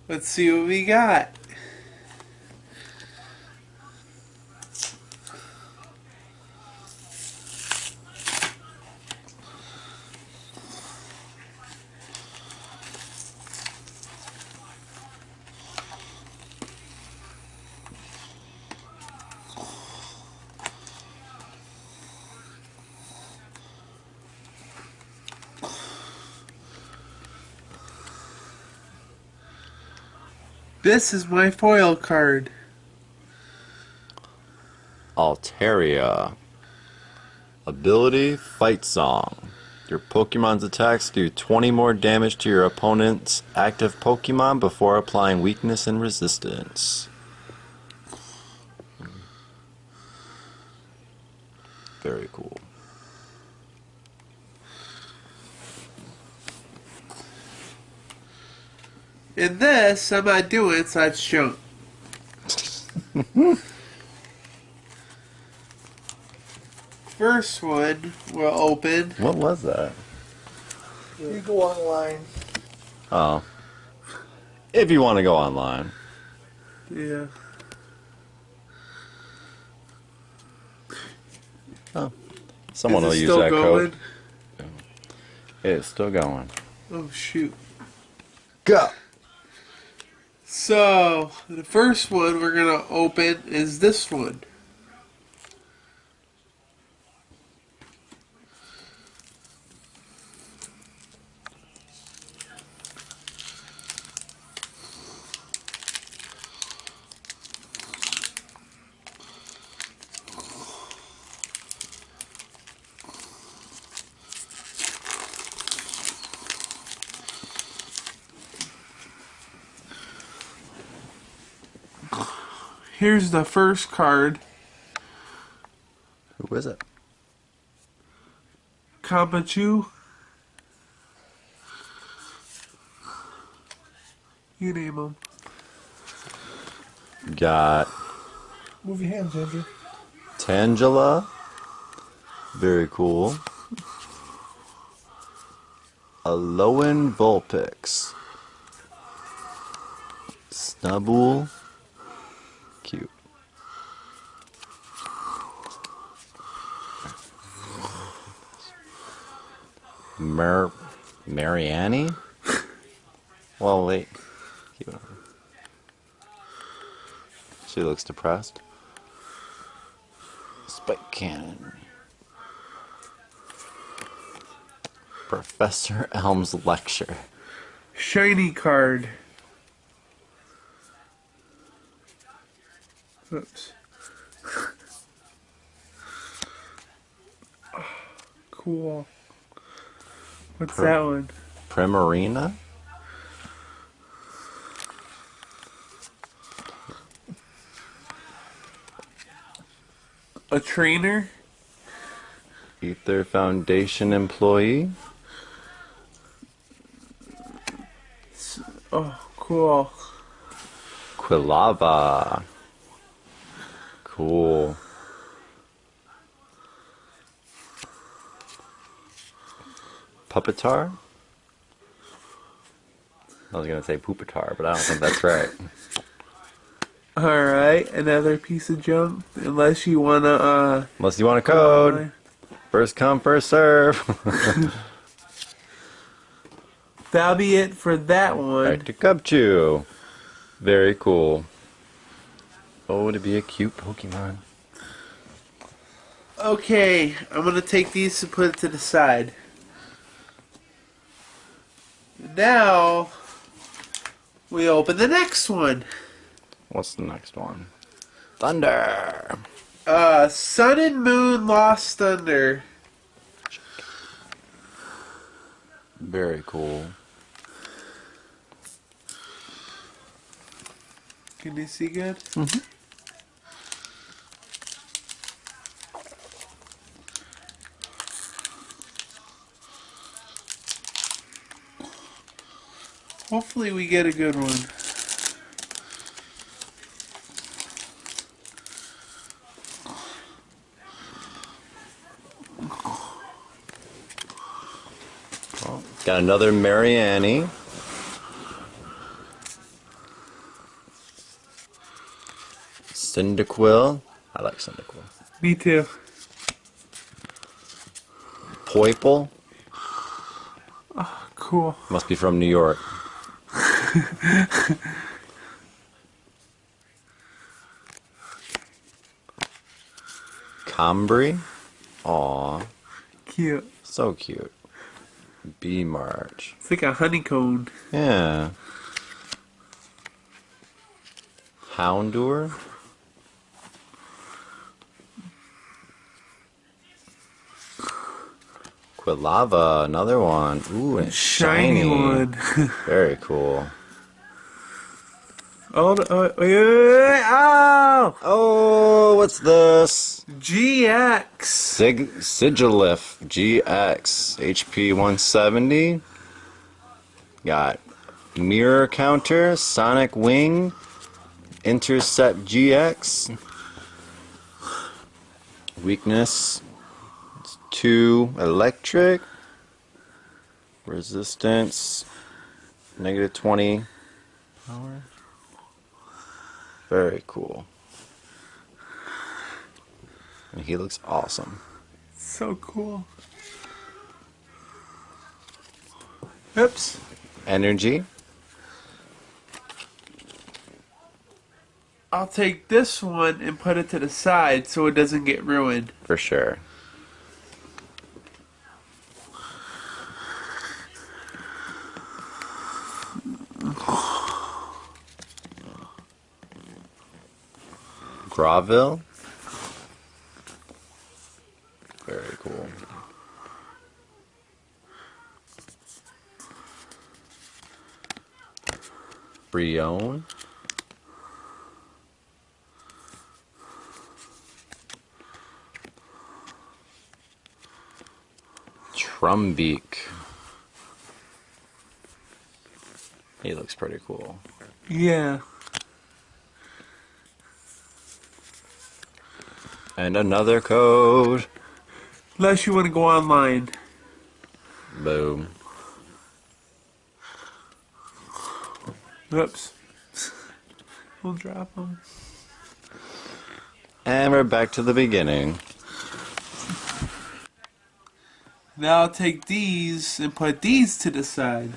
Let's see what we got. This is my foil card. Altaria. Ability, Fight Song. Your Pokemon's attacks do 20 more damage to your opponent's active Pokemon before applying weakness and resistance. Very cool. And this, I'm not doing, so that's junk. First one we'll open. What was that? You go online. Oh. If you want to go online. Yeah. Oh. Someone Is will it use still that going? code. It's still going. Oh, shoot. Go! So, the first one we're going to open is this one. Here's the first card. Who is it? Kampachu. You name them. Got Move your hands, Andrew. Tangela. Very cool. Alolan Vulpix. Snubbull. Cute. Marianne? Well, wait. Cute. She looks depressed. Spike Cannon. Professor Elm's lecture. Shiny card. Oops. Cool. What's that one? Primarina? A trainer? Ether Foundation employee? Oh, cool. Quilava. Cool. Puppetar? I was gonna say Poopatar, but I don't think that's right. Alright, another piece of junk. Unless you wanna, Unless you want a code. First come, first serve. That'll be it for that one. Back to Cubchoo. Very cool. Oh, to be a cute Pokemon. Okay, I'm gonna take these and put it to the side. Now, we open the next one. What's the next one? Thunder. Sun and Moon Lost Thunder. Very cool. Can you see good? Mm-hmm. Hopefully we get a good one. Got another Marianne. Cyndaquil. I like Cyndaquil. Me too. Poiple. Cool. Must be from New York. Combry. Aw, Cute. so cute. Bee March. It's like a honeycomb. Yeah. Houndour. Quilava, another one. Ooh, and it's shiny. one. Very cool. Oh, oh! Oh, what's this? GX. Sigilif GX HP 170. Got Mirror Counter, Sonic Wing, Intercept GX. Weakness 2 electric. Resistance -20 power. Very cool. And he looks awesome. So cool. Oops. Energy. I'll take this one and put it to the side so it doesn't get ruined. For sure. Graville. Very cool. Brion. Trumbeak. He looks pretty cool. Yeah. And another code. Unless you want to go online. Boom. Oops. We'll drop them. And we're back to the beginning. Now I'll take these and put these to the side.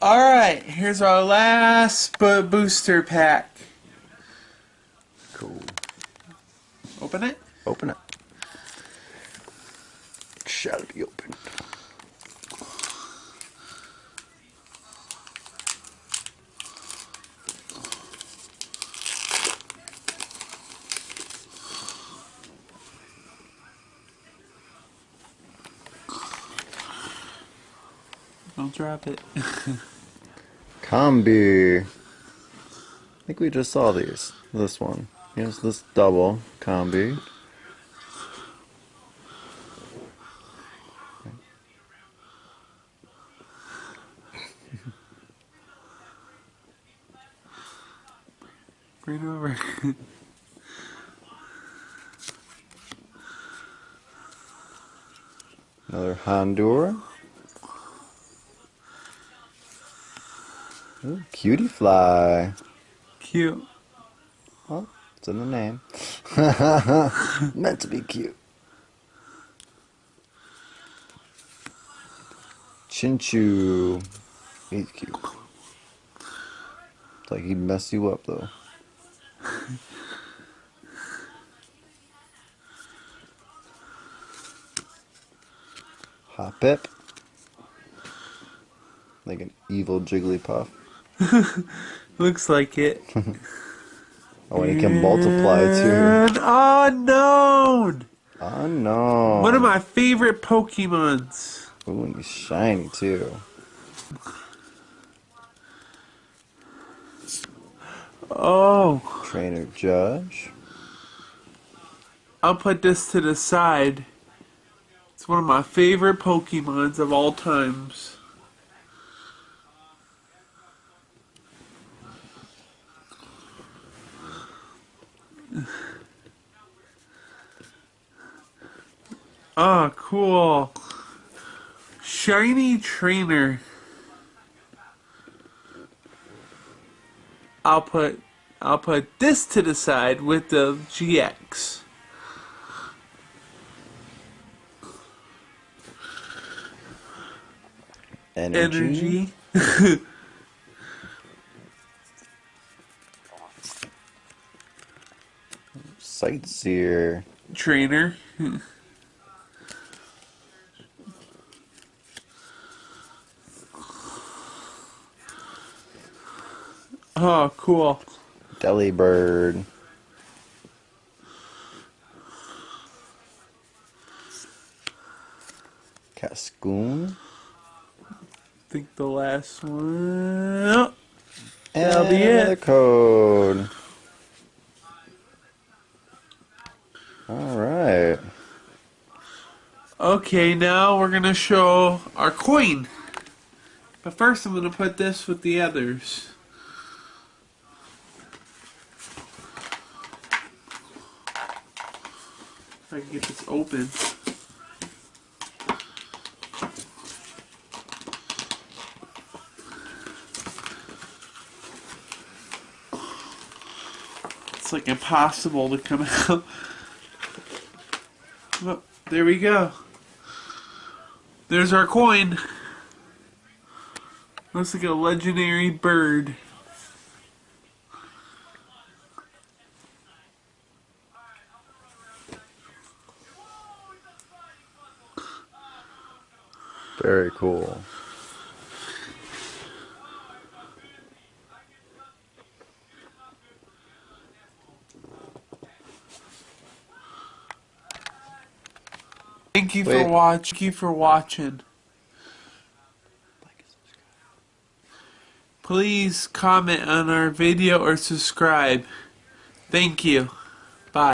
Alright, here's our last booster pack. Cool. Open it. Open it. Shall be opened. Don't drop it. Combi. I think we just saw these. This one. Here's this double combi. Bring it over. Another Hondur. Ooh, Cutie Fly. Cute. Well, it's in the name. Meant to be cute. Chinchu. He's cute. It's like he'd mess you up though. Hoppip. Like an evil Jigglypuff. Looks like it. Oh, and he can multiply too. And unknown! Unknown. One of my favorite Pokemons. Ooh, and he's shiny too. Oh. Trainer Judge. I'll put this to the side. It's one of my favorite Pokemons of all times. Ah, cool. Shiny trainer. I'll put this to the side with the GX. Energy. Energy. Sightseer. Trainer. Oh, cool. Delibird. Cascoon. I think the last one. That'll And be another it. code. Alright. Okay, now we're gonna show our coin. But first I'm gonna put this with the others. If I can get this open. It's like impossible to come out. Well, there we go. There's our coin. Looks like a legendary bird. Very cool. Thank you Wait. for watching. Thank you for watching. Please comment on our video or subscribe. Thank you. Bye.